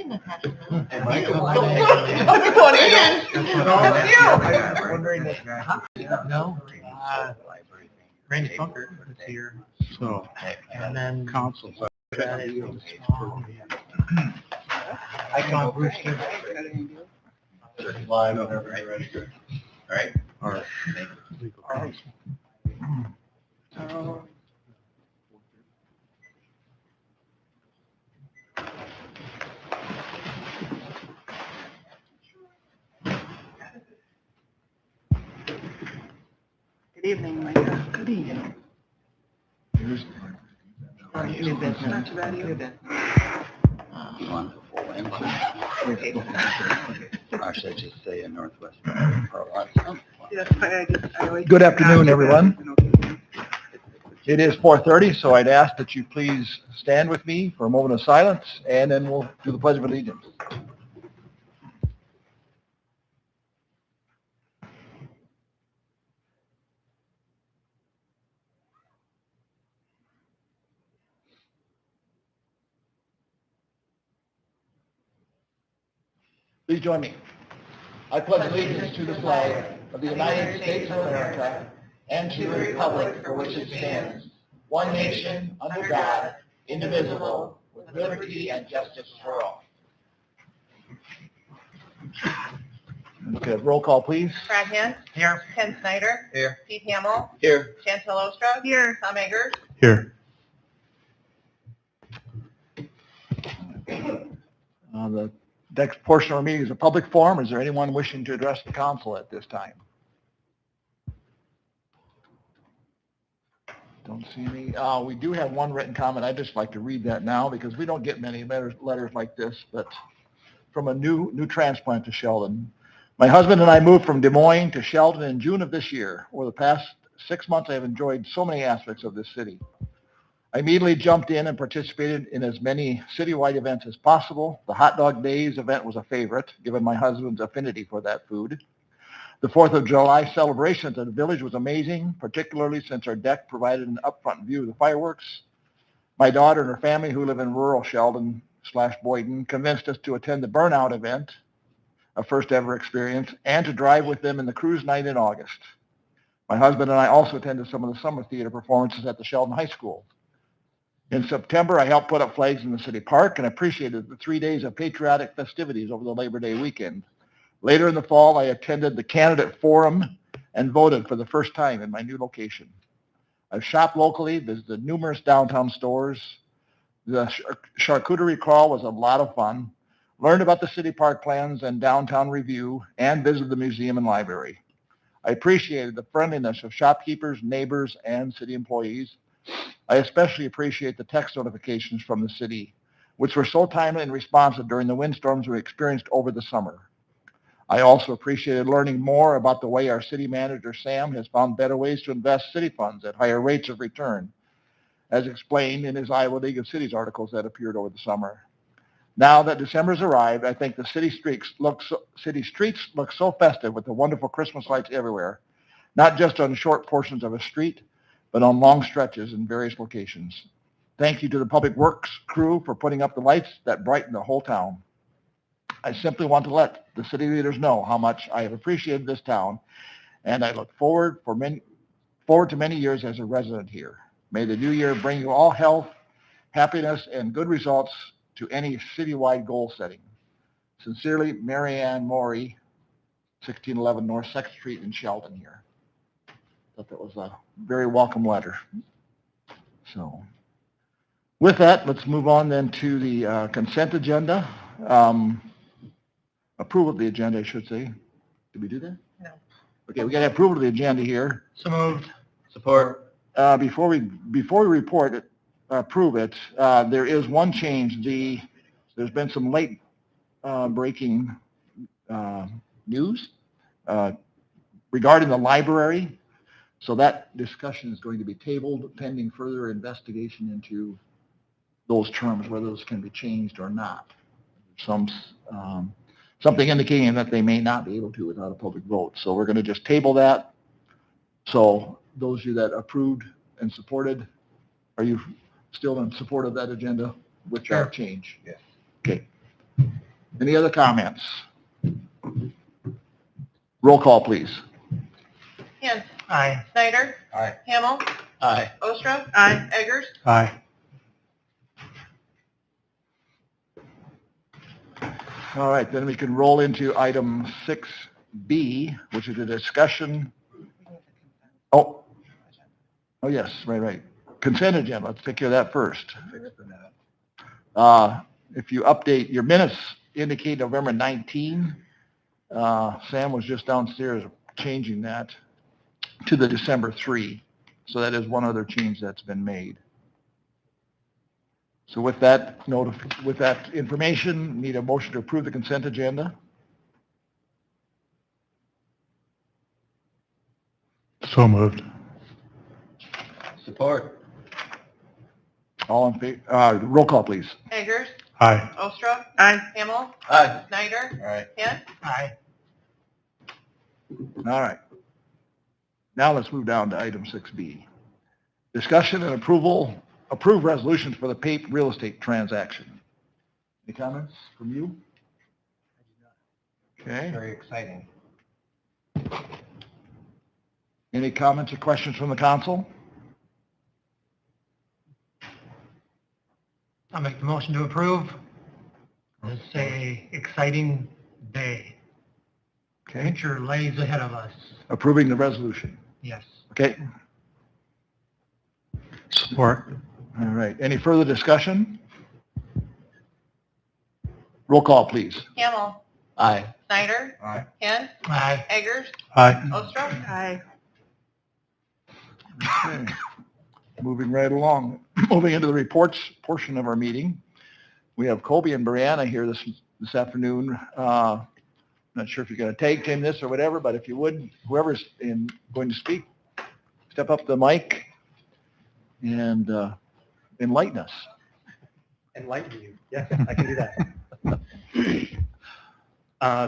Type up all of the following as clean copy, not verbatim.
Natasha. Hey, Michael. Don't put in. Wondering if, No, Randy Funker is here, so, and then council. Icon Brewster. Live whenever you're ready. All right. All right. All right. Good evening, Micah. Good evening. New business. Not too bad, new business. Or should I just say in Northwest? Good afternoon, everyone. It is 4:30, so I'd ask that you please stand with me for a moment of silence, and then we'll do the Pledge of Allegiance. Please join me. I pledge allegiance to the flag of the United States of America and to the republic for which it stands, one nation, under God, indivisible, with liberty and justice for all. Okay, roll call, please. Brad Hint. Here. Ken Snyder. Here. Pete Hamill. Here. Chantel Ostrov. Here. Tom Eggers. Here. The next portion of our meeting is a public forum. Is there anyone wishing to address the council at this time? Don't see any. We do have one written comment. I'd just like to read that now because we don't get many letters like this, but from a new transplant to Sheldon. My husband and I moved from Des Moines to Sheldon in June of this year. Over the past 6 months, I have enjoyed so many aspects of this city. I immediately jumped in and participated in as many citywide events as possible. The Hot Dog Days event was a favorite, given my husband's affinity for that food. The 4th of July celebration at the village was amazing, particularly since our deck provided an upfront view of the fireworks. My daughter and her family, who live in rural Sheldon/Boyden, convinced us to attend the Burnout event, a first ever experience, and to drive with them in the cruise night in August. My husband and I also attended some of the summer theater performances at the Sheldon High School. In September, I helped put up flags in the city park and appreciated the 3 days of patriotic festivities over the Labor Day weekend. Later in the fall, I attended the candidate forum and voted for the first time in my new location. I've shopped locally, visited numerous downtown stores. The charcuterie crawl was a lot of fun. Learned about the city park plans and downtown review, and visited the museum and library. I appreciated the friendliness of shopkeepers, neighbors, and city employees. I especially appreciate the text notifications from the city, which were so timely and responsive during the windstorms we experienced over the summer. I also appreciated learning more about the way our city manager, Sam, has found better ways to invest city funds at higher rates of return, as explained in his Iowa League of Cities articles that appeared over the summer. Now that December has arrived, I think the city streets look so festive with the wonderful Christmas lights everywhere, not just on short portions of a street, but on long stretches in various locations. Thank you to the Public Works crew for putting up the lights that brighten the whole town. I simply want to let the city leaders know how much I have appreciated this town, and I look forward to many years as a resident here. May the new year bring you all health, happiness, and good results to any citywide goal setting. Sincerely, Marianne Morey, 1611 North 2nd Street in Sheldon here. Thought that was a very welcome letter. So with that, let's move on then to the consent agenda. Approval of the agenda, I should say. Did we do that? No. Okay, we got approval of the agenda here. So moved. Support. Before we report it, approve it, there is one change. There's been some late breaking news regarding the library. So that discussion is going to be tabled pending further investigation into those terms, whether those can be changed or not. Something indicating that they may not be able to without a public vote. So we're going to just table that. So those of you that approved and supported, are you still in support of that agenda with that change? Yes. Okay. Any other comments? Roll call, please. Hint. Aye. Snyder. Aye. Hamel. Aye. Ostrov. Aye. Eggers. Aye. All right, then we can roll into item 6B, which is a discussion. Oh, yes, right. Consent agenda, let's take care of that first. If you update, your minutes indicate November 19. Sam was just downstairs changing that to the December 3. So that is one other change that's been made. So with that information, need a motion to approve the consent agenda. So moved. Support. All in favor, roll call, please. Eggers. Aye. Ostrov. Aye. Hamel. Aye. Snyder. Aye. Hint. Aye. All right. Now let's move down to item 6B. Discussion and approve resolutions for the PAPE real estate transaction. Any comments from you? Okay. Very exciting. Any comments or questions from the council? I'll make the motion to approve. It's a exciting day. Okay. Future lays ahead of us. Approving the resolution. Yes. Okay. Support. All right. Any further discussion? Roll call, please. Hamel. Aye. Snyder. Aye. Hint. Aye. Eggers. Aye. Ostrov. Aye. Okay. Moving right along. Moving into the reports portion of our meeting. We have Colby and Brianna here this afternoon. Not sure if you're going to tag team this or whatever, but if you would, whoever's going to speak, step up to the mic and enlighten us. Enlighten you. Yes, I can do that.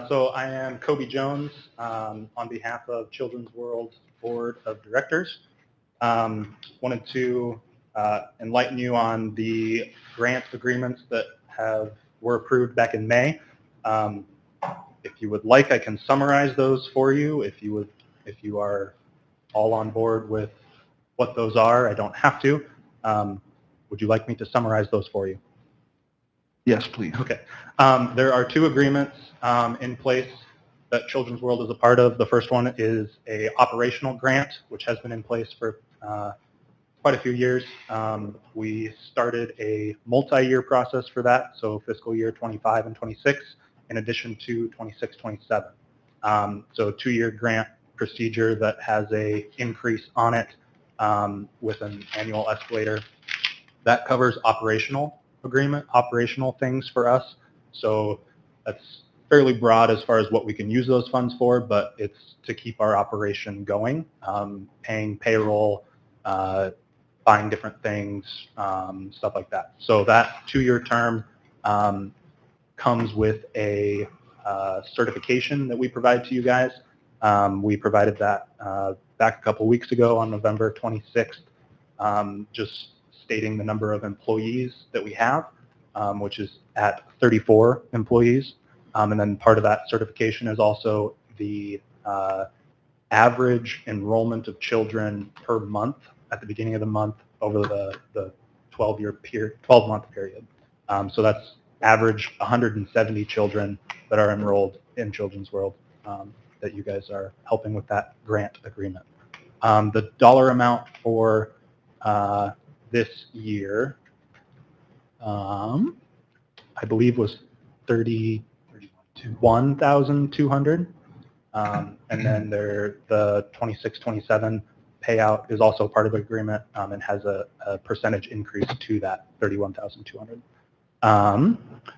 So I am Kobe Jones on behalf of Children's World Board of Directors. Wanted to enlighten you on the grant agreements that were approved back in May. If you would like, I can summarize those for you. If you are all on board with what those are, I don't have to. Would you like me to summarize those for you? Yes, please. Okay. There are two agreements in place that Children's World is a part of. The first one is a operational grant, which has been in place for quite a few years. We started a multi-year process for that, so fiscal year 25 and 26, in addition to 26, 27. So a 2-year grant procedure that has a increase on it with an annual escalator. That covers operational things for us. So that's fairly broad as far as what we can use those funds for, but it's to keep our operation going, paying payroll, buying different things, stuff like that. So that 2-year term comes with a certification that we provide to you guys. We provided that back a couple weeks ago on November 26th, just stating the number of employees that we have, which is at 34 employees. And then part of that certification is also the average enrollment of children per month at the beginning of the month over the 12-month period. So that's average 170 children that are enrolled in Children's World that you guys are helping with that grant agreement. The dollar amount for this year, I believe, was $31,200. And then the 26-27 payout is also part of the agreement and has a percentage increase to that $31,200.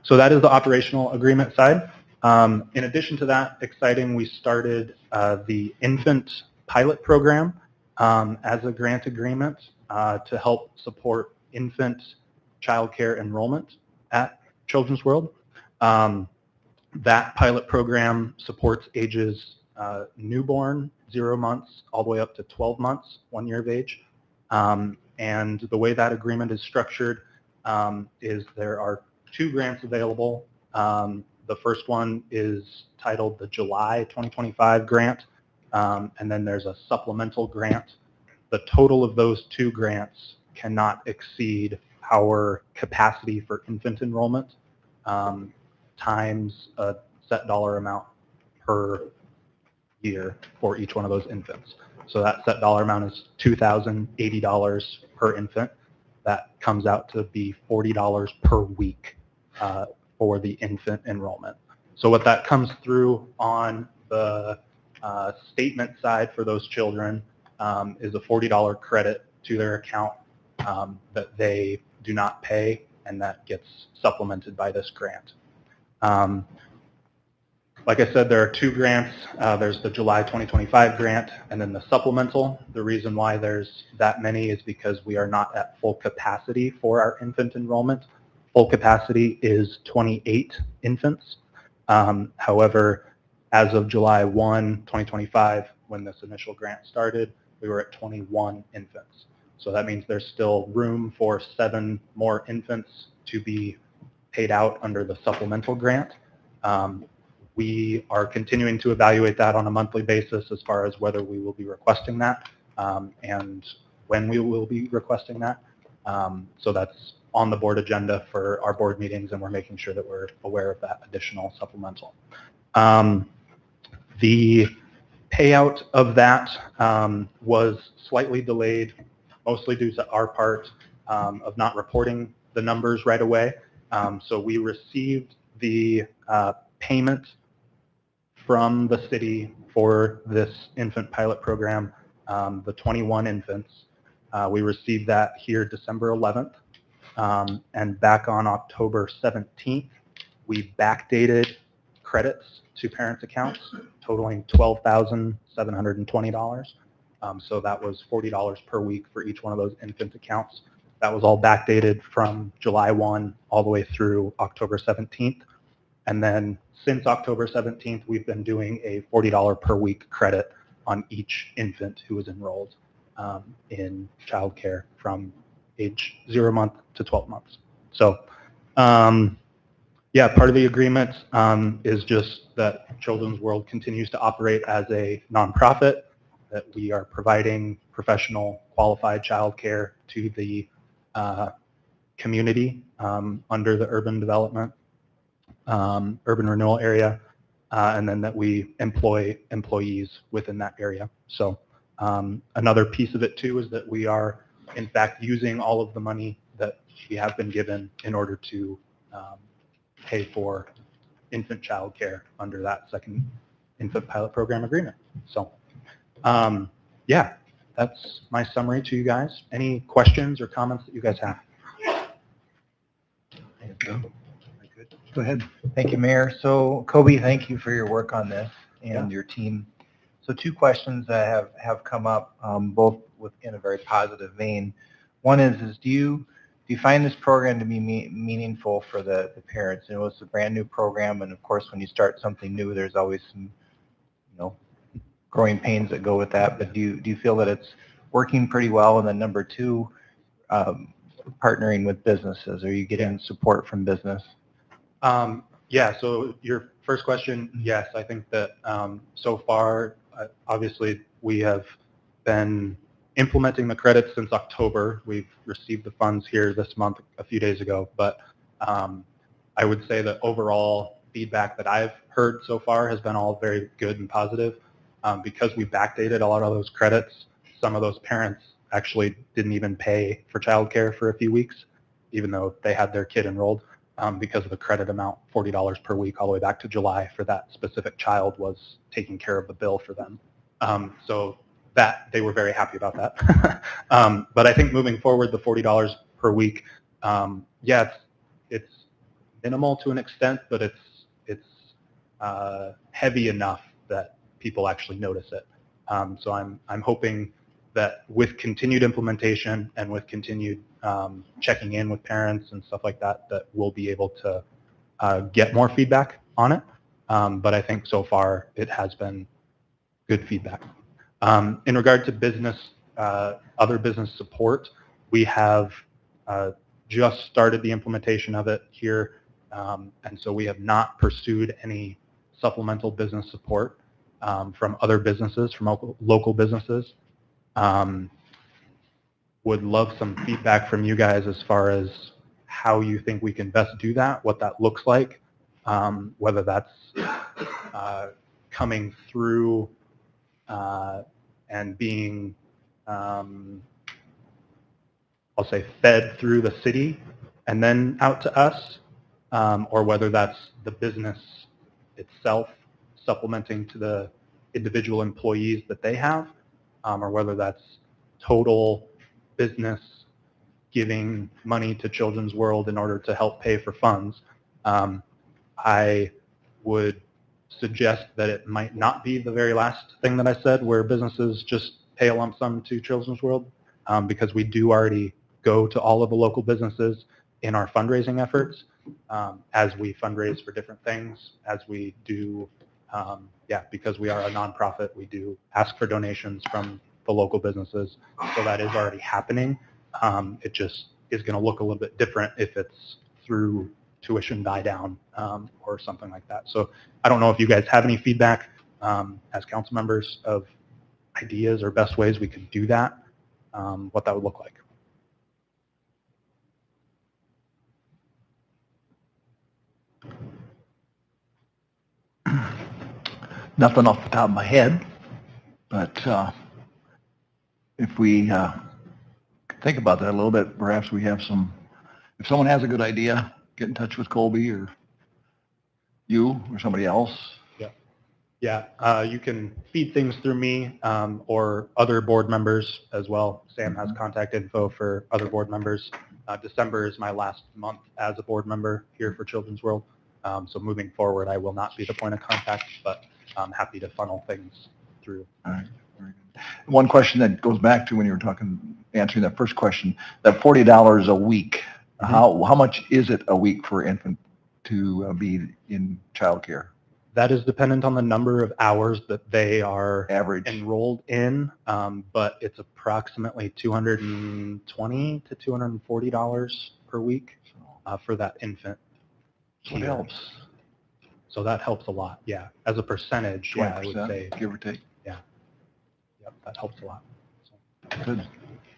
So that is the operational agreement side. In addition to that, exciting, we started the infant pilot program as a grant agreement to help support infant childcare enrollment at Children's World. That pilot program supports ages newborn, 0 months, all the way up to 12 months, 1 year of age. And the way that agreement is structured is there are 2 grants available. The first one is titled the July 2025 grant, and then there's a supplemental grant. The total of those two grants cannot exceed our capacity for infant enrollment times a set dollar amount per year for each one of those infants. So that set dollar amount is $2,080 per infant. That comes out to be $40 per week for the infant enrollment. So what that comes through on the statement side for those children is a $40 credit to their account that they do not pay, and that gets supplemented by this grant. Like I said, there are two grants. There's the July 2025 grant and then the supplemental. The reason why there's that many is because we are not at full capacity for our infant enrollment. Full capacity is 28 infants. However, as of July 1, 2025, when this initial grant started, we were at 21 infants. So that means there's still room for 7 more infants to be paid out under the supplemental grant. We are continuing to evaluate that on a monthly basis as far as whether we will be requesting that and when we will be requesting that. So that's on the board agenda for our board meetings, and we're making sure that we're aware of that additional supplemental. The payout of that was slightly delayed, mostly due to our part of not reporting the numbers right away. So we received the payment from the city for this infant pilot program, the 21 infants. We received that here December 11th. And back on October 17th, we backdated credits to parents' accounts totaling $12,720. So that was $40 per week for each one of those infant accounts. That was all backdated from July 1 all the way through October 17th. And then since October 17th, we've been doing a $40 per week credit on each infant who is enrolled in childcare from age 0 month to 12 months. So yeah, part of the agreement is just that Children's World continues to operate as a nonprofit, that we are providing professional qualified childcare to the community under the urban development, urban renewal area, and then that we employ employees within that area. So another piece of it too is that we are in fact using all of the money that we have been given in order to pay for infant child care under that second infant pilot program agreement. So yeah, that's my summary to you guys. Any questions or comments that you guys have? Go ahead. Thank you, Mayor. So, Kobe, thank you for your work on this and your team. So 2 questions that have come up, both in a very positive vein. One is do you find this program to be meaningful for the parents? You know, it's a brand new program, and of course, when you start something new, there's always some, growing pains that go with that. But do you feel that it's working pretty well? And then number 2, partnering with businesses. Are you getting support from business? Yeah, so your first question, yes, I think that so far, obviously, we have been implementing the credits since October. We've received the funds here this month, a few days ago, but I would say that overall feedback that I've heard so far has been all very good and positive. Because we backdated a lot of those credits, some of those parents actually didn't even pay for childcare for a few weeks, even though they had their kid enrolled. Because of the credit amount, $40 per week all the way back to July for that specific child was taking care of the bill for them. So that they were very happy about that. But I think moving forward, the $40 per week, yeah, it's minimal to an extent, but it's heavy enough that people actually notice it. So I'm hoping that with continued implementation and with continued checking in with parents and stuff like that, that we'll be able to get more feedback on it. But I think so far it has been good feedback. In regard to business, other business support, we have just started the implementation of it here And so we have not pursued any supplemental business support from other businesses, from local businesses. Would love some feedback from you guys as far as how you think we can best do that, what that looks like, whether that's coming through and being, I'll say, fed through the city and then out to us, or whether that's the business itself supplementing to the individual employees that they have, or whether that's total business giving money to Children's World in order to help pay for funds. I would suggest that it might not be the very last thing that I said, where businesses just pay a lump sum to Children's World, because we do already go to all of the local businesses in our fundraising efforts, as we fundraise for different things, as we do, because we are a nonprofit, we do ask for donations from the local businesses, so that is already happening. It just is going to look a little bit different if it's through tuition buy down or something like that. So I don't know if you guys have any feedback as council members of ideas or best ways we could do that, what that would look like. Nothing off the top of my head, but if we think about that a little bit, perhaps we have some, if someone has a good idea, get in touch with Colby or you or somebody else. Yeah, you can feed things through me or other board members as well. Sam has contact info for other board members. December is my last month as a board member here for Children's World. So moving forward, I will not be the point of contact, but I'm happy to funnel things through. All right. Very good. One question that goes back to when you were answering that first question, that $40 a week, how much is it a week for an infant to be in childcare? That is dependent on the number of hours that they are Average. enrolled in, but it's approximately $220 to $240 per week for that infant. So it helps. So that helps a lot, yeah. As a percentage, yeah, I would say. Give or take. Yep, that helps a lot. Good.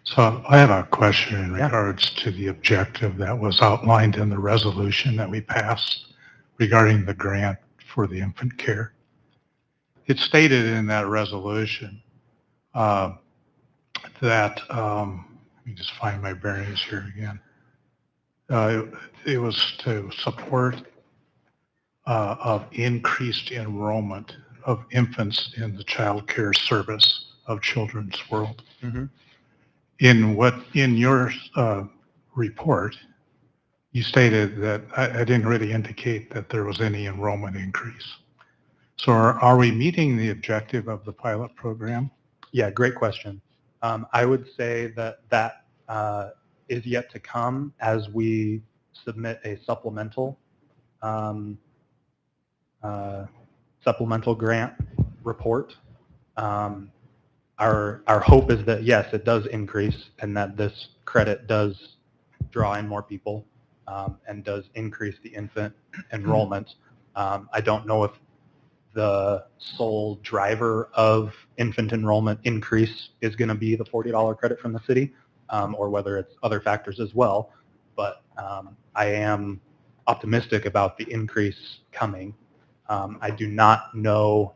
So I have a question in regards to the objective that was outlined in the resolution that we passed regarding the grant for the infant care. It stated in that resolution that, let me just find my bearings here again. It was to support of increased enrollment of infants in the child care service of Children's World. Mm-hmm. In your report, you stated that I didn't really indicate that there was any enrollment increase. So are we meeting the objective of the pilot program? Yeah, great question. I would say that is yet to come as we submit a supplemental grant report. Our hope is that, yes, it does increase and that this credit does draw in more people and does increase the infant enrollment. I don't know if the sole driver of infant enrollment increase is going to be the $40 credit from the city, or whether it's other factors as well. But I am optimistic about the increase coming. I do not know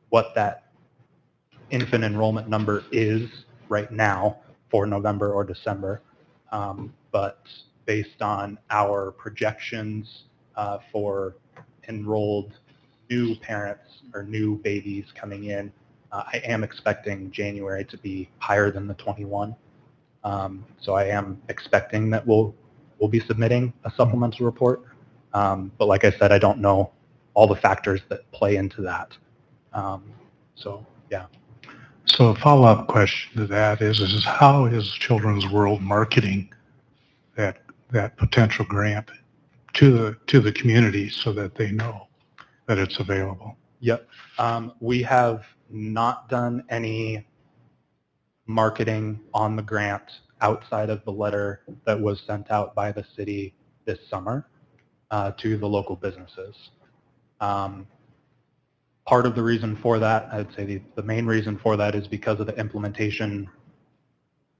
what that infant enrollment number is right now for November or December, but based on our projections for enrolled new parents or new babies coming in, I am expecting January to be higher than the 21. So I am expecting that we'll be submitting a supplemental report. But like I said, I don't know all the factors that play into that. So yeah. So a follow-up question to that is how is Children's World marketing that potential grant to the community so that they know that it's available? Yep. We have not done any marketing on the grant outside of the letter that was sent out by the city this summer. to the local businesses. Part of the reason for that, I'd say the main reason for that is because of the implementation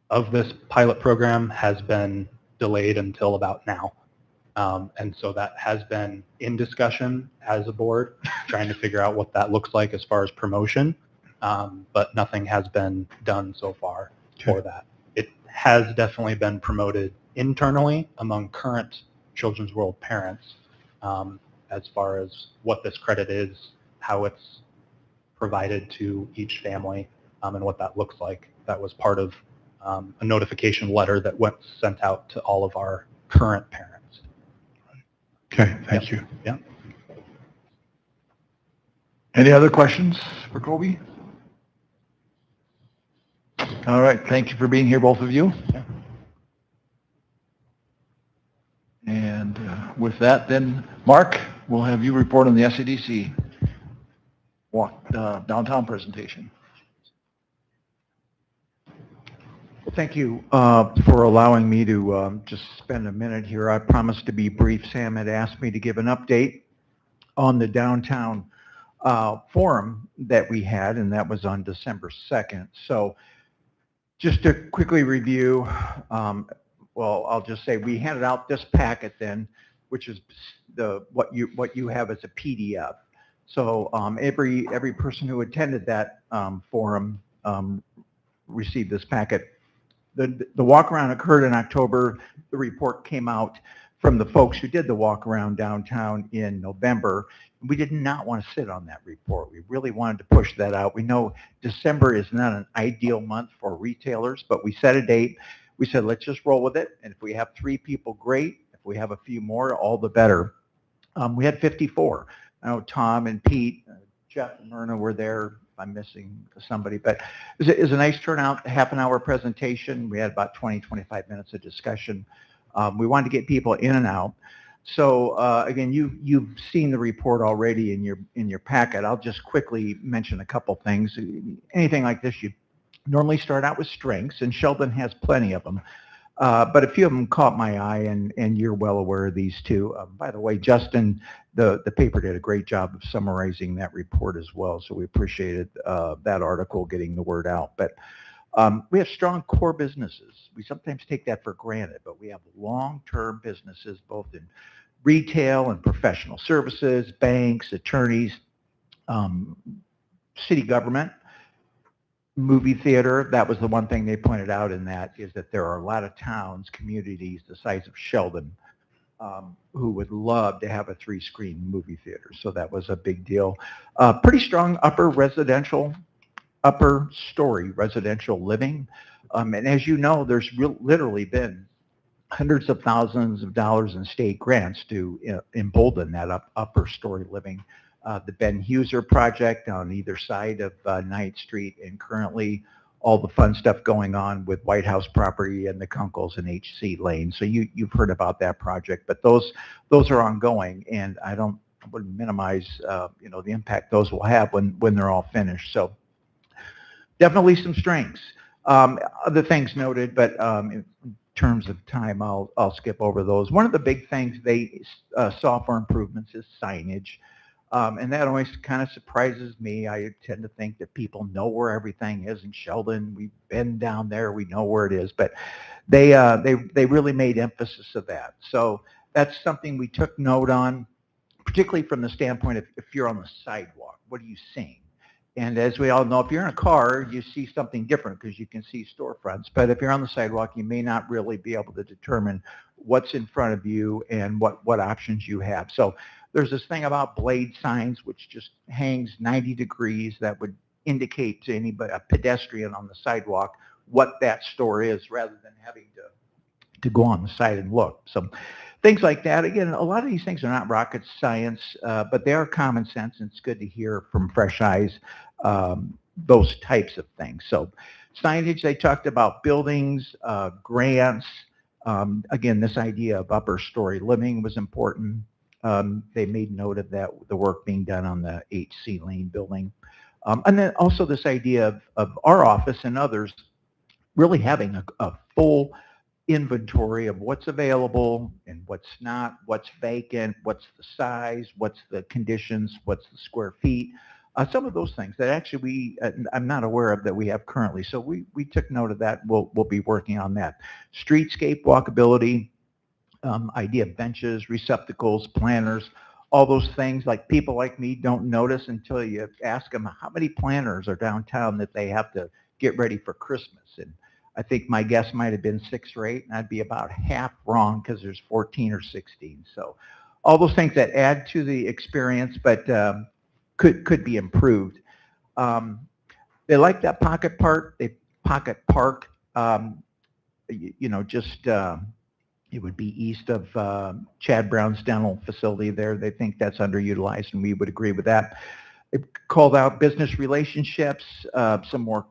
of this pilot program has been delayed until about now. And so that has been in discussion as a board, trying to figure out what that looks like as far as promotion, but nothing has been done so far for that. It has definitely been promoted internally among current Children's World parents as far as what this credit is, how it's provided to each family, and what that looks like. That was part of a notification letter that went sent out to all of our current parents. Okay, thank you. Yeah. Any other questions for Kobe? All right, thank you for being here, both of you. Yeah. And with that, then, Mark, we'll have you report on the SEDC downtown presentation. Well, thank you for allowing me to just spend a minute here. I promised to be brief. Sam had asked me to give an update on the downtown forum that we had, and that was on December 2nd. So just to quickly review, well, I'll just say we handed out this packet then, which is what you have as a PDF. So every person who attended that forum received this packet. The walk around occurred in October. The report came out from the folks who did the walk around downtown in November. We did not want to sit on that report. We really wanted to push that out. We know December is not an ideal month for retailers, but we set a date. We said, let's just roll with it. And if we have 3 people, great. If we have a few more, all the better. We had 54. I know Tom and Pete, Jeff and Myrna were there. I'm missing somebody, but it was a nice turnout, a half-an-hour presentation. We had about 20, 25 minutes of discussion. We wanted to get people in and out. So again, you've seen the report already in your packet. I'll just quickly mention a couple things. Anything like this, you normally start out with strengths, and Sheldon has plenty of them. But a few of them caught my eye, and you're well aware of these too. By the way, Justin, the paper did a great job of summarizing that report as well, so we appreciated that article getting the word out. But we have strong core businesses. We sometimes take that for granted, but we have long-term businesses both in retail and professional services, banks, attorneys, city government, movie theater. That was the one thing they pointed out in that, is that there are a lot of towns, communities the size of Sheldon who would love to have a 3-screen movie theater. So that was a big deal. Pretty strong upper story residential living. And as you know, there's literally been hundreds of thousands of dollars in state grants to embolden that upper story living. The Ben Huser project on either side of 9th Street, and currently all the fun stuff going on with White House property and the Kunkel's and HC Lane. So you've heard about that project, but those are ongoing, and I wouldn't minimize the impact those will have when they're all finished. So definitely some strengths. Other things noted, but in terms of time, I'll skip over those. One of the big things they saw for improvements is signage. And that always kind of surprises me. I tend to think that people know where everything is in Sheldon. We've been down there. We know where it is. But they really made emphasis of that. So that's something we took note on, particularly from the standpoint of if you're on the sidewalk, what are you seeing? And as we all know, if you're in a car, you see something different because you can see storefronts. But if you're on the sidewalk, you may not really be able to determine what's in front of you and what options you have. So there's this thing about blade signs, which just hangs 90 degrees. That would indicate to anybody, a pedestrian on the sidewalk, what that store is, rather than having to go on the side and look. So things like that. Again, a lot of these things are not rocket science, but they are common sense, and it's good to hear from fresh eyes those types of things. So signage, they talked about buildings, grants. Again, this idea of upper story living was important. They made note of that, the work being done on the HC Lane building. And then also this idea of our office and others really having a full inventory of what's available and what's not, what's vacant, what's the size, what's the conditions, what's the square feet. Some of those things that actually I'm not aware of that we have currently. So we took note of that. We'll be working on that. Streetscape, walkability, idea of benches, receptacles, planters, all those things like people like me don't notice until you ask them how many planters are downtown that they have to get ready for Christmas. And I think my guess might have been 6 or 8, and I'd be about half wrong because there's 14 or 16. So all those things that add to the experience, but could be improved. They like that pocket park. Just it would be east of Chad Brown's dental facility there. They think that's underutilized, and we would agree with that. It called out business relationships, some more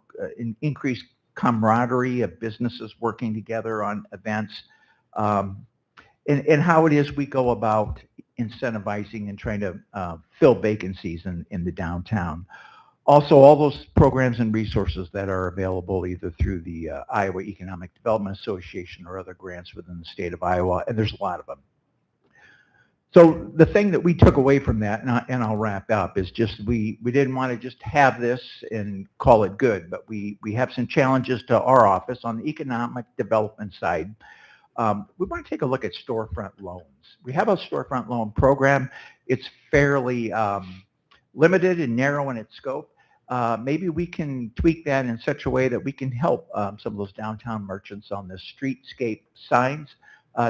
increased camaraderie of businesses working together on events, and how it is we go about incentivizing and trying to fill vacancies in the downtown. Also, all those programs and resources that are available either through the Iowa Economic Development Association or other grants within the state of Iowa, and there's a lot of them. So the thing that we took away from that, and I'll wrap up, is just we didn't want to just have this and call it good, but we have some challenges to our office on the economic development side. We want to take a look at storefront loans. We have a storefront loan program. It's fairly limited and narrow in its scope. Maybe we can tweak that in such a way that we can help some of those downtown merchants on the streetscape signs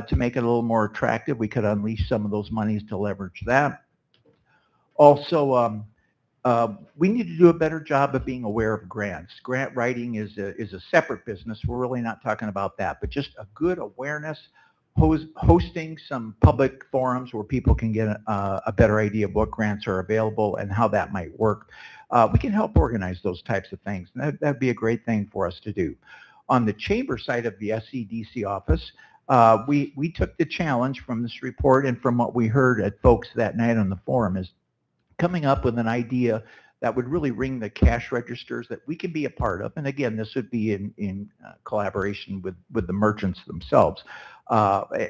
to make it a little more attractive. We could unleash some of those monies to leverage that. Also, we need to do a better job of being aware of grants. Grant writing is a separate business. We're really not talking about that, but just a good awareness, hosting some public forums where people can get a better idea of what grants are available and how that might work. We can help organize those types of things, and that'd be a great thing for us to do. On the chamber side of the SCDC office, we took the challenge from this report and from what we heard at folks that night on the forum is coming up with an idea that would really ring the cash registers that we can be a part of. And again, this would be in collaboration with the merchants themselves.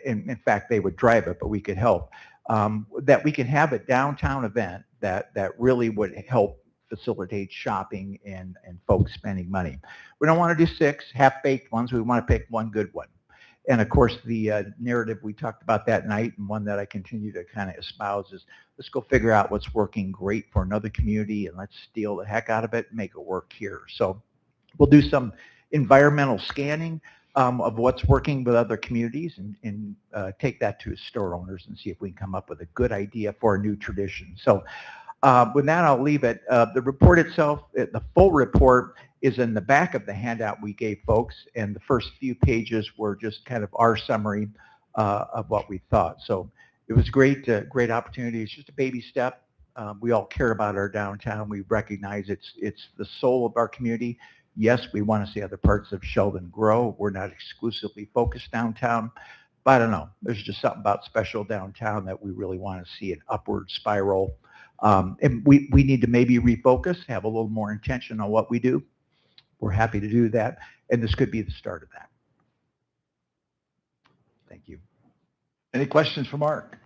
In fact, they would drive it, but we could help. That we can have a downtown event that really would help facilitate shopping and folks spending money. We don't want to do 6 half-baked ones. We want to pick one good one. And of course, the narrative we talked about that night, and one that I continue to kind of espouse, is let's go figure out what's working great for another community and let's steal the heck out of it and make it work here. So we'll do some environmental scanning of what's working with other communities and take that to store owners and see if we can come up with a good idea for a new tradition. So with that, I'll leave it. The report itself, the full report, is in the back of the handout we gave folks, and the first few pages were just kind of our summary of what we thought. So it was great opportunity. It's just a baby step. We all care about our downtown. We recognize it's the soul of our community. Yes, we want to see other parts of Sheldon grow. We're not exclusively focused downtown, but I don't know. There's just something about special downtown that we really want to see an upward spiral. And we need to maybe refocus, have a little more intention on what we do. We're happy to do that, and this could be the start of that. Thank you. Any questions for Mark?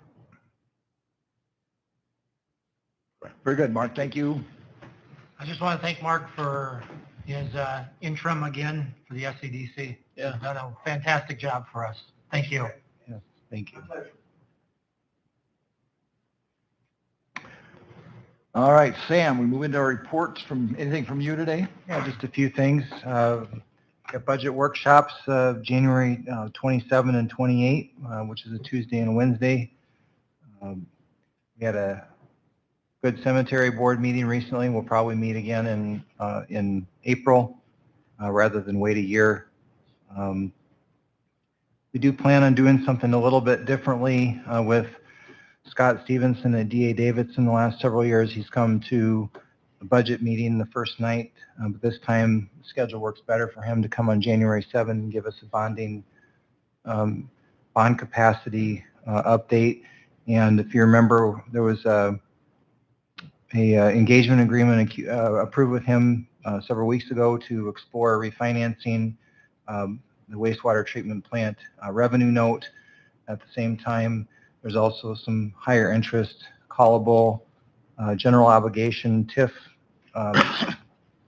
Very good, Mark. Thank you. I just want to thank Mark for his interim again for the SCDC. Yeah. He's done a fantastic job for us. Thank you. Yes, thank you. All right, Sam, we move into our reports. From anything from you today? Yeah, just a few things. Got budget workshops January 27 and 28, which is a Tuesday and a Wednesday. We had a good cemetery board meeting recently. We'll probably meet again in April rather than wait a year. We do plan on doing something a little bit differently with Scott Stevenson and D.A. Davidson. The last several years, he's come to a budget meeting the first night, but this time the schedule works better for him to come on January 7 and give us a bond capacity update. And if you remember, there was a engagement agreement approved with him several weeks ago to explore refinancing the wastewater treatment plant revenue note. At the same time, there's also some higher interest callable general obligation TIF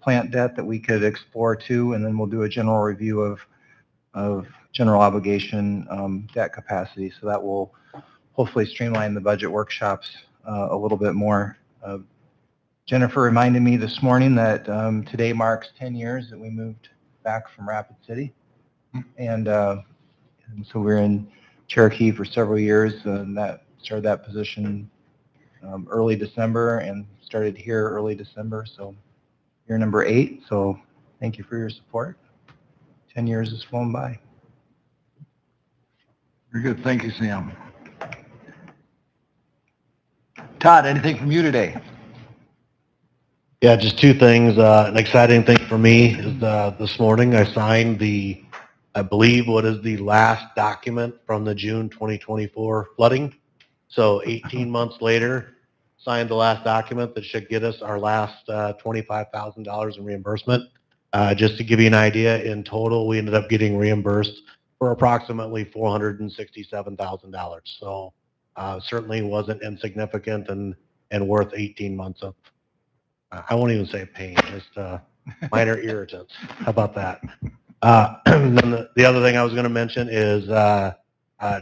plant debt that we could explore too, and then we'll do a general review of general obligation debt capacity. So that will hopefully streamline the budget workshops a little bit more. Jennifer reminded me this morning that today marks 10 years that we moved back from Rapid City. And so we're in Cherokee for several years, and that started that position early December and started here early December. So year number 8. So thank you for your support. 10 years has flown by. Very good. Thank you, Sam. Todd, anything from you today? Yeah, just two things. An exciting thing for me is this morning I signed I believe what is the last document from the June 2024 flooding. So 18 months later, signed the last document that should get us our last $25,000 in reimbursement. Just to give you an idea, in total, we ended up getting reimbursed for approximately $467,000. So certainly wasn't insignificant and worth 18 months of, I won't even say pain, just minor irritants. How about that? And then the other thing I was going to mention is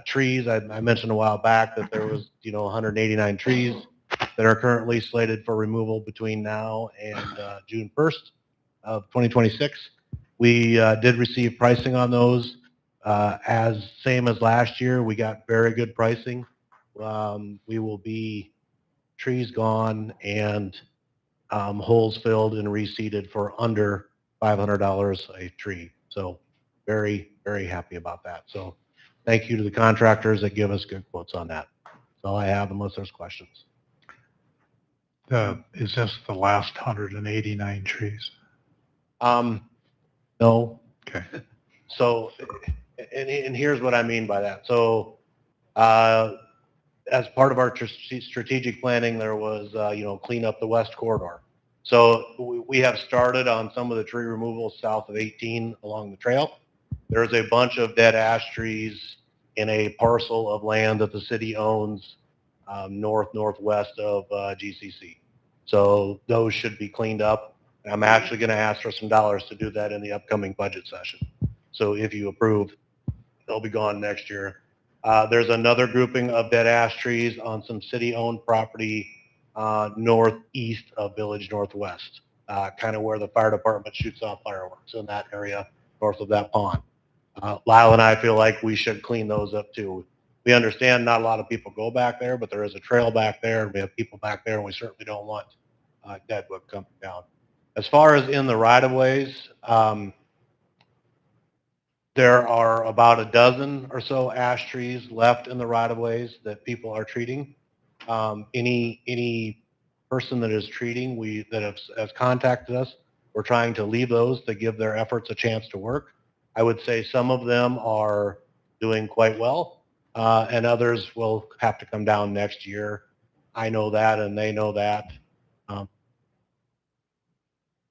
trees. I mentioned a while back that there was, 189 trees that are currently slated for removal between now and June 1st of 2026. We did receive pricing on those same as last year. We got very good pricing. We will be trees gone and holes filled and reseeded for under $500 a tree. So very, very happy about that. So thank you to the contractors that give us good quotes on that. That's all I have unless there's questions. Is this the last 189 trees? No. Okay. So, and here's what I mean by that. So, as part of our strategic planning, there was, clean up the west corridor. So we have started on some of the tree removal south of 18 along the trail. There's a bunch of dead ash trees in a parcel of land that the city owns northwest of GCC. So those should be cleaned up. I'm actually going to ask for some dollars to do that in the upcoming budget session. So if you approve, they'll be gone next year. There's another grouping of dead ash trees on some city-owned property northeast of Village Northwest, kind of where the fire department shoots off fireworks in that area north of that pond. Lyle and I feel like we should clean those up too. We understand not a lot of people go back there, but there is a trail back there. We have people back there, and we certainly don't want deadwood coming down. As far as in the right-of-ways, there are about a dozen or so ash trees left in the right-of-ways that people are treating. Any person that is treating, has contacted us, we're trying to leave those to give their efforts a chance to work. I would say some of them are doing quite well, and others will have to come down next year. I know that, and they know that.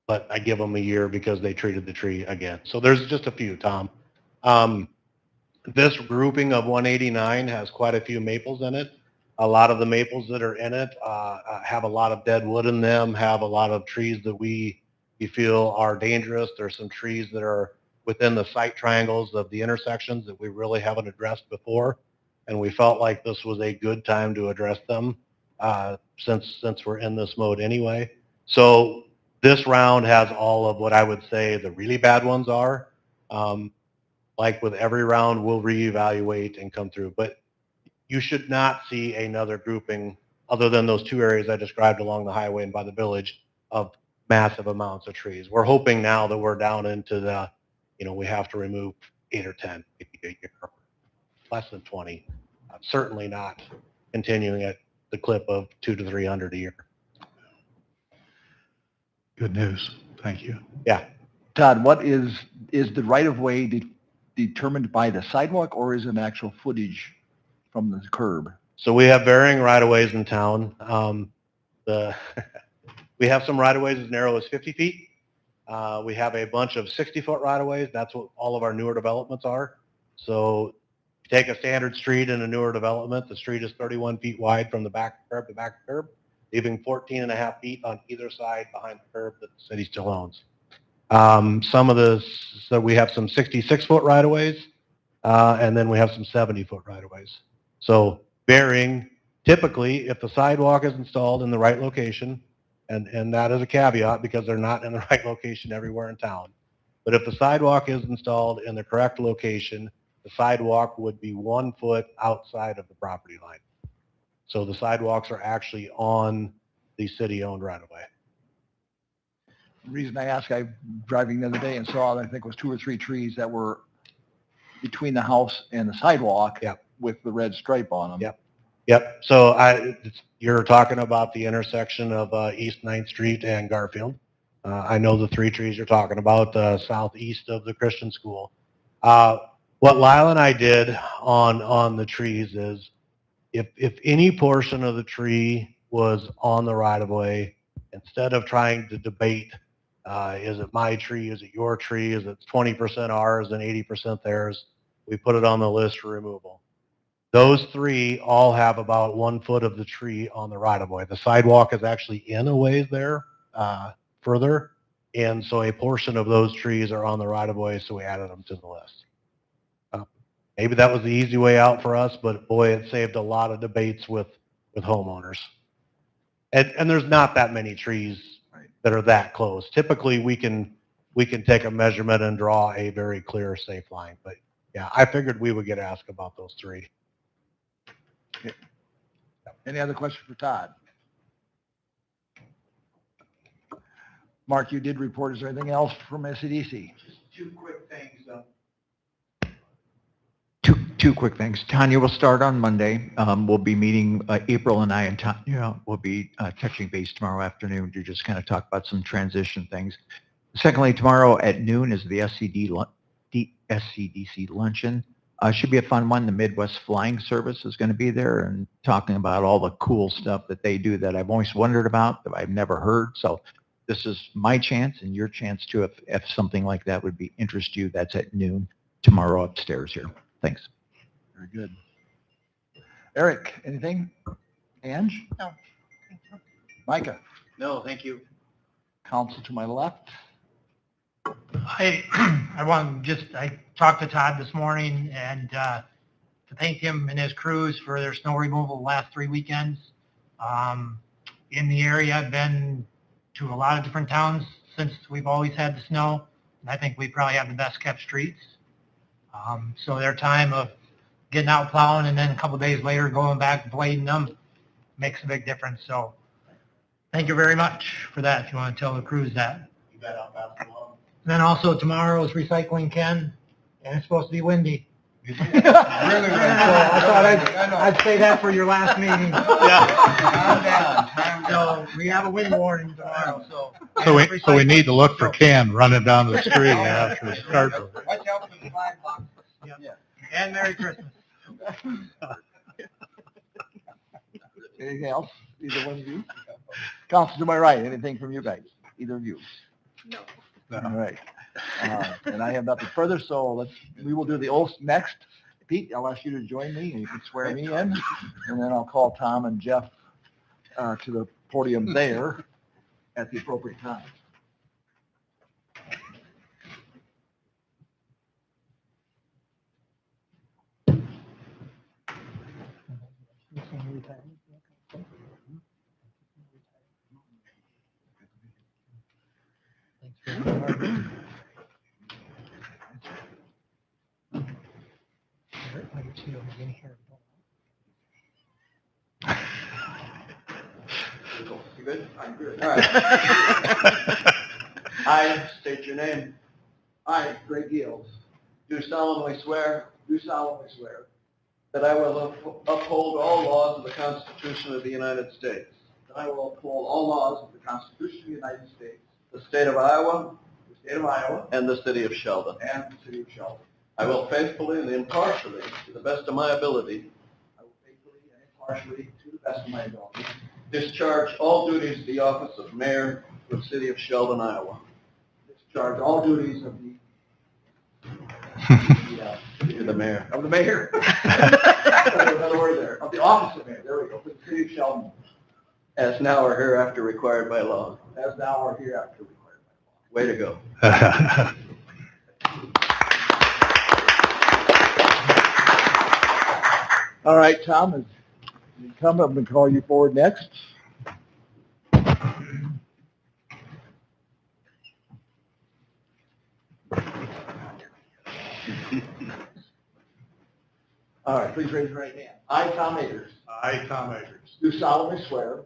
But I give them a year because they treated the tree again. So there's just a few, Tom. This grouping of 189 has quite a few maples in it. A lot of the maples that are in it have a lot of dead wood in them, have a lot of trees that we feel are dangerous. There's some trees that are within the site triangles of the intersections that we really haven't addressed before. And we felt like this was a good time to address them since we're in this mode anyway. So this round has all of what I would say the really bad ones are. Like with every round, we'll reevaluate and come through. But you should not see another grouping other than those two areas I described along the highway and by the village of massive amounts of trees. We're hoping now that we're down into the, we have to remove 8 or 10, maybe a year, less than 20. Certainly not continuing at the clip of 200 to 300 a year. Good news. Thank you. Yeah. Todd, what is the right-of-way determined by the sidewalk, or is it an actual footage from the curb? So we have varying right-of-ways in town. We have some right-of-ways as narrow as 50 feet. We have a bunch of 60-foot right-of-ways. That's what all of our newer developments are. So take a standard street in a newer development. The street is 31 feet wide from the back curb to back curb, leaving 14 and a half feet on either side behind the curb that the city still owns. Some of the, so we have some 66-foot right-of-ways, and then we have some 70-foot right-of-ways. So varying, typically, if the sidewalk is installed in the right location, and that is a caveat because they're not in the right location everywhere in town. But if the sidewalk is installed in the correct location, the sidewalk would be 1 foot outside of the property line. So the sidewalks are actually on the city-owned right-of-way. The reason I ask, I driving the other day and saw, I think it was 2 or 3 trees that were between the house and the sidewalk. Yep. With the red stripe on them. Yep. Yep. So you're talking about the intersection of East 9th Street and Garfield. I know the 3 trees you're talking about, southeast of the Christian school. What Lyle and I did on the trees is if any portion of the tree was on the right of way, instead of trying to debate, is it my tree, is it your tree, is it 20% ours and 80% theirs, we put it on the list for removal. Those 3 all have about 1 foot of the tree on the right of way. The sidewalk is actually in a ways there further, and so a portion of those trees are on the right of way, so we added them to the list. Maybe that was the easy way out for us, but boy, it saved a lot of debates with homeowners. And there's not that many trees that are that close. Typically, we can take a measurement and draw a very clear, safe line. But yeah, I figured we would get asked about those 3. Okay. Any other questions for Todd? Mark, you did report. Is there anything else from SCDC? Just 2 quick things. Two quick things. Tanya will start on Monday. We'll be meeting, April and I and Tanya will be touching base tomorrow afternoon to just kind of talk about some transition things. Secondly, tomorrow at noon is the SCDC luncheon. Should be a fun one. The Midwest Flying Service is going to be there and talking about all the cool stuff that they do that I've always wondered about, that I've never heard. So this is my chance and your chance too, if something like that would be interest you. That's at noon tomorrow upstairs here. Thanks. Very good. Eric, anything? Ange? No. Micah? No, thank you. Council to my left. I talked to Todd this morning and to thank him and his crews for their snow removal the last 3 weekends. In the area, I've been to a lot of different towns since we've always had the snow, and I think we probably have the best kept streets. So their time of getting out plowing and then a couple of days later going back blading them makes a big difference. So thank you very much for that, if you want to tell the crews that. You bet I'll pass it along. And then also tomorrow is recycling Ken, and it's supposed to be windy. Really, So I thought I'd say that for your last meeting. So we have a wind warning tomorrow, so. So we need to look for Ken running down the street after his cardboard. Watch out for the flag box. Yeah. And Merry Christmas. Anything else? Either one of you? Council to my right. Anything from you guys? Either of you? No. All right. And I have nothing further, so we will do the oath next. Pete, I'll ask you to join me and you can swear me in. And then I'll call Tom and Jeff to the podium there at the appropriate time. You good? I'm good. All right. I state your name. I, Greg Gills, Do solemnly swear that I will uphold all laws of the Constitution of the United States, that I will uphold all laws of the Constitution of the United States, the state of Iowa, the state of Iowa, and the city of Sheldon. and the city of Sheldon. I will faithfully and impartially, to the best of my ability, I will faithfully and impartially, to the best of my ability, discharge all duties of the office of mayor for the city of Sheldon, Iowa. discharge discharge all duties of the You're the mayor. of the mayor. Another word there. Of the office of mayor. There we go. For the city of Sheldon, As now or hereafter required by law. as now or hereafter required by Way to go. law. All right, Tom, as you come up and call you forward next. All right, please raise your right hand. I, Tom Akers, I, Tom Akers, do solemnly swear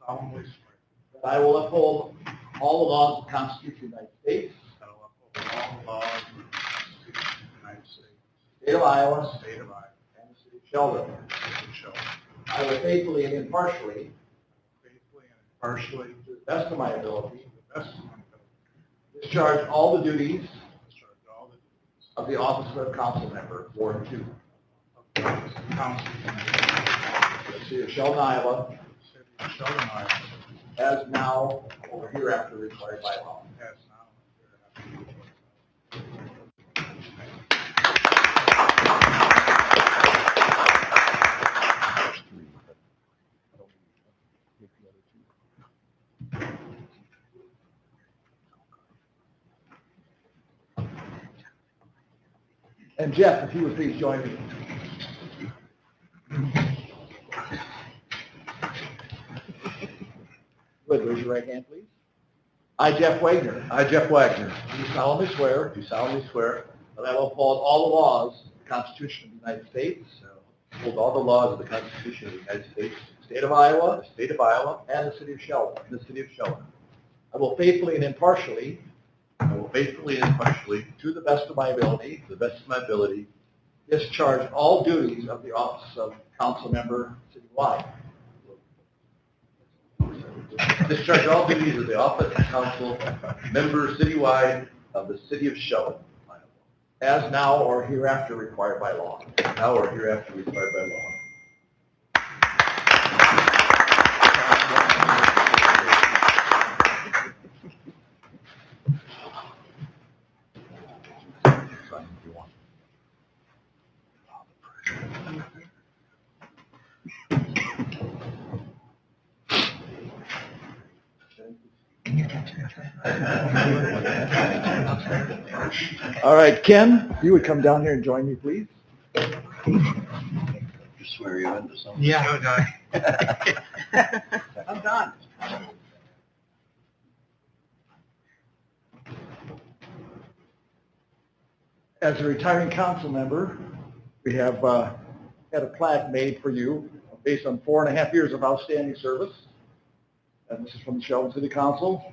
solemnly swear that I will uphold all the laws of the Constitution of the United States, that I will uphold all the laws of the Constitution of the United States, state of Iowa, state of Iowa, and the city of Sheldon. and the state of Sheldon, I will faithfully and impartially, faithfully and impartially, to the best of my ability, to the best of my ability, discharge all the duties discharge all the duties of the office of council member, Ward 2, of the office of council member for the city of Sheldon, Iowa, of the city of Sheldon, Iowa, as now or hereafter required by law. as now and hereafter. And Jeff, if you would please join me. Good, raise your right hand, please. I, Jeff Wagner, I, Jeff Wagner, do solemnly swear do solemnly swear that I will uphold all the laws of the Constitution of the United States, to uphold all the laws of the Constitution of the United States, state of Iowa, the state of Iowa, and the city of Sheldon. and the city of Sheldon. I will faithfully and impartially, I will faithfully and impartially, to the best of my ability, to the best of my ability, discharge all duties of the office of council member citywide, discharge all duties of the office of council member citywide of the city of Sheldon, Iowa, as now or hereafter required by law. now or hereafter required by law. All right, Ken, if you would come down here and join me, please. Just swear you into something. Yeah. I'm done. As a retiring council member, we have had a plaque made for you based on 4.5 years of outstanding service. And this is from the Sheldon City Council.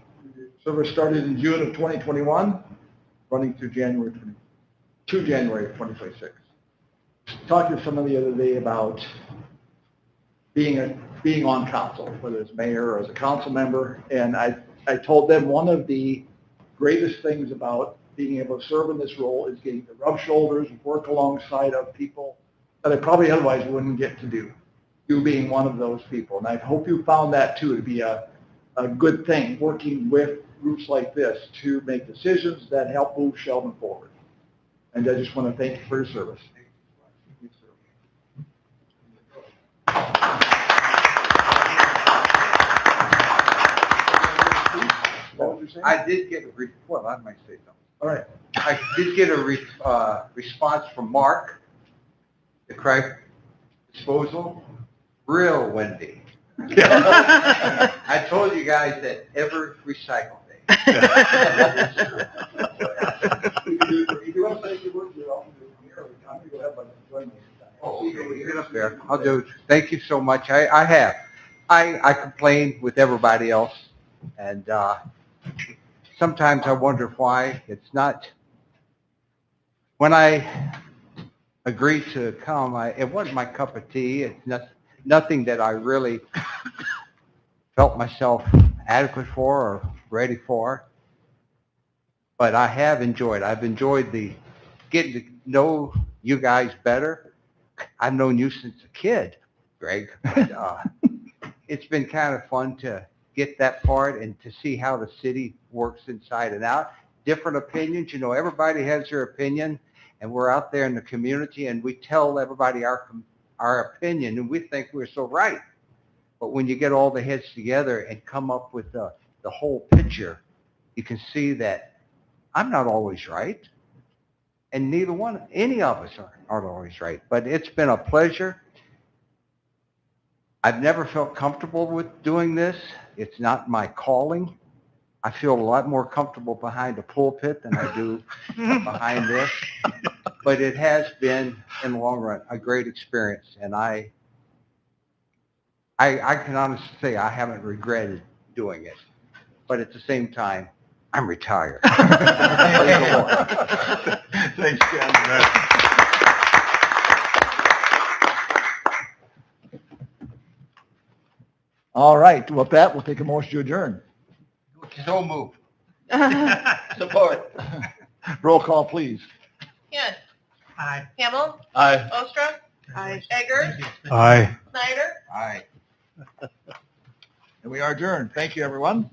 Service started in June of 2021, running through January of 2026. Talked to someone the other day about being on council, whether it's mayor or as a council member, and I told them one of the greatest things about being able to serve in this role is getting to rub shoulders and work alongside of people that I probably otherwise wouldn't get to do. You being one of those people, and I hope you found that too to be a good thing, working with groups like this to make decisions that help move Sheldon forward. And I just want to thank you for your service. I did get a report, I might say something. All right. I did get a response from Mark, the crime disposal, real windy. I told you guys that every recycle day. If you want to say a word, you're welcome to here. I'm going to go ahead and join me. Oh, okay, get up there. I'll do it. Thank you so much. I have. I complain with everybody else, and sometimes I wonder why it's not. When I agreed to come, it wasn't my cup of tea. It's nothing that I really felt myself adequate for or ready for. But I have enjoyed. I've enjoyed the getting to know you guys better. I've known you since a kid, Greg. But, it's been kind of fun to get that part and to see how the city works inside and out. different opinions. You know, everybody has their opinion, and we're out there in the community, and we tell everybody our opinion, and we think we're so right. But when you get all the heads together and come up with the whole picture, you can see that I'm not always right, and any of us aren't always right. But it's been a pleasure. I've never felt comfortable with doing this. It's not my calling. I feel a lot more comfortable behind a pulpit than I do behind this. But it has been, in the long run, a great experience, and I can honestly say I haven't regretted doing it. But at the same time, I'm retired. Praise the Lord. Thanks, Ken. All right, with that, we'll take a motion to adjourn. So moved. Support. Roll call, please. Kent. Aye. Hamel. Aye. Ostra. Aye. Eggers. Aye. Snyder. Aye. And we are adjourned. Thank you, everyone.